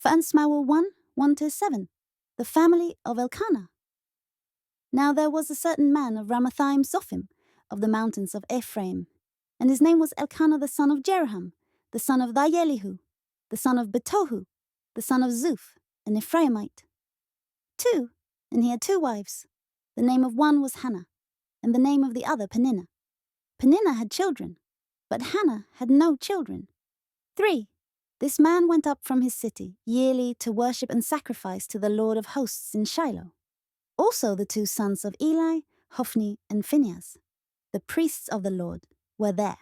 Ve'ansmawel 1:1-7, the family of Elkanah. Now there was a certain man of Ramathaim Zophim, of the mountains of Ephraim, and his name was Elkanah the son of Jeroham, the son of Thyelihu, the son of Betohu, the son of Zuph, an Ephraimite. 2, and he had 2 wives. The name of one was Hannah, and the name of the other Peninnah. Peninnah had children, but Hannah had no children. 3, this man went up from his city yearly to worship and sacrifice to the Lord of hosts in Shiloh. Also the 2 sons of Eli, Hophni and Phinehas, the priests of the Lord, were there.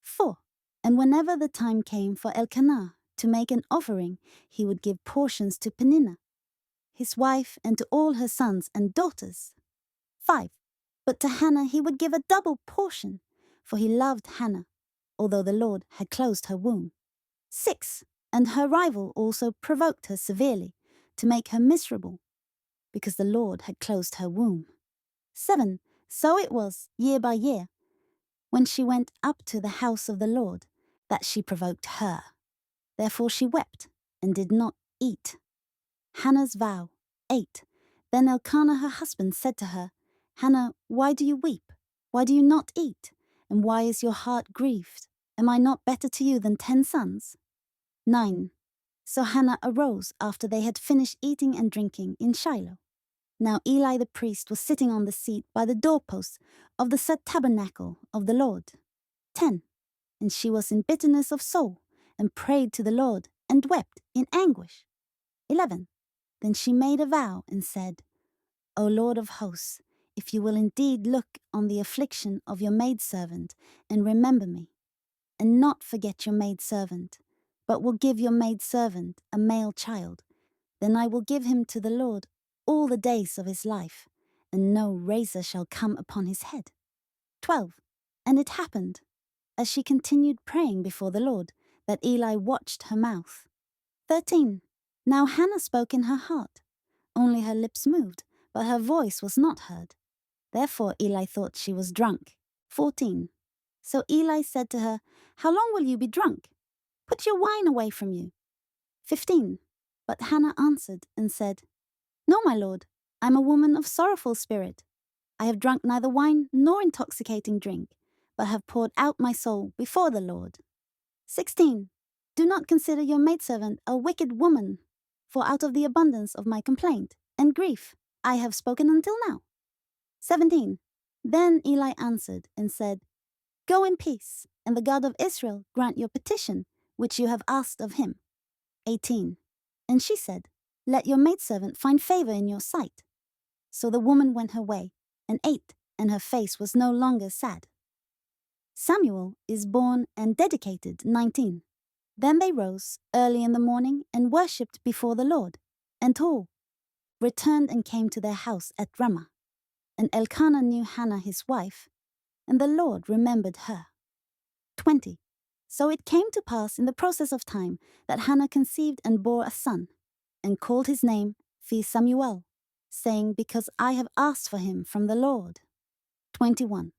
4, and whenever the time came for Elkanah to make an offering, he would give portions to Peninnah, his wife, and to all her sons and daughters. 5, but to Hannah he would give a double portion, for he loved Hannah, although the Lord had closed her womb. 6, and her rival also provoked her severely, to make her miserable, because the Lord had closed her womb. 7, so it was, year by year, when she went up to the house of the Lord, that she provoked her. Therefore she wept, and did not eat. Hannah's vow. 8, then Elkanah her husband said to her, Hannah, why do you weep? Why do you not eat? And why is your heart grieved? Am I not better to you than 10 sons? 9, so Hannah arose after they had finished eating and drinking in Shiloh. Now Eli the priest was sitting on the seat by the doorpost of the set tabernacle of the Lord. 10, and she was in bitterness of soul, and prayed to the Lord, and wept in anguish. 11, then she made a vow and said, O Lord of hosts, if you will indeed look on the affliction of your maidservant, and remember me, and not forget your maidservant, but will give your maidservant a male child, then I will give him to the Lord all the days of his life, and no razor shall come upon his head. 12, and it happened, as she continued praying before the Lord, that Eli watched her mouth. 13, now Hannah spoke in her heart, only her lips moved, but her voice was not heard. Therefore Eli thought she was drunk. 14, so Eli said to her, How long will you be drunk? Put your wine away from you. 15, but Hannah answered and said, No, my lord, I am a woman of sorrowful spirit. I have drunk neither wine nor intoxicating drink, but have poured out my soul before the Lord. 16, do not consider your maidservant a wicked woman, for out of the abundance of my complaint and grief I have spoken until now. 17, then Eli answered and said, Go in peace, and the God of Israel grant your petition, which you have asked of him. 18, and she said, Let your maidservant find favor in your sight. So the woman went her way, and ate, and her face was no longer sad. Samuel is born and dedicated. 19. Then they rose early in the morning and worshipped before the Lord, and all returned and came to their house at Ramah. And Elkanah knew Hannah his wife, and the Lord remembered her. 20. So it came to pass in the process of time that Hannah conceived and bore a son, and called his name Samuel, saying, Because I have asked for him from the Lord. 21.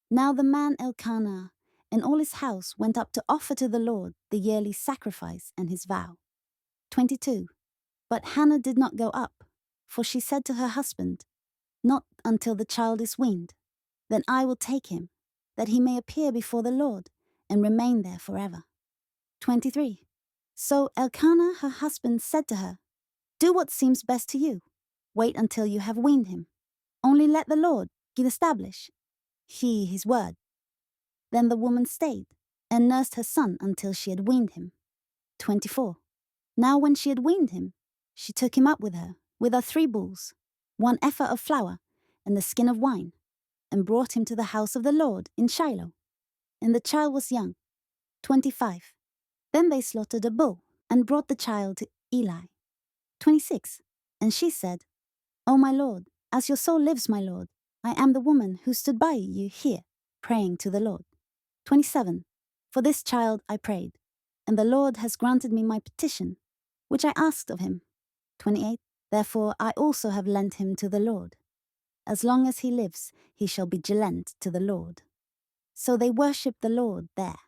Now the man Elkanah and all his house went up to offer to the Lord the yearly sacrifice and his vow. 22. But Hannah did not go up, for she said to her husband, Not until the child is weaned, then I will take him, that he may appear before the Lord, and remain there forever. 23. So Elkanah her husband said to her, Do what seems best to you. Wait until you have weaned him. Only let the Lord establish his word. Then the woman stayed, and nursed her son until she had weaned him. 24. Now when she had weaned him, she took him up with her 3 bulls, 1 ephah of flour, and the skin of wine, and brought him to the house of the Lord in Shiloh. And the child was young. 25. Then they slaughtered a bull, and brought the child to Eli. 26. And she said, O my Lord, as your soul lives, my Lord, I am the woman who stood by you here, praying to the Lord. 27. For this child I prayed, and the Lord has granted me my petition, which I asked of him. 28. Therefore I also have lent him to the Lord. As long as he lives, he shall be lent to the Lord. So they worshipped the Lord there.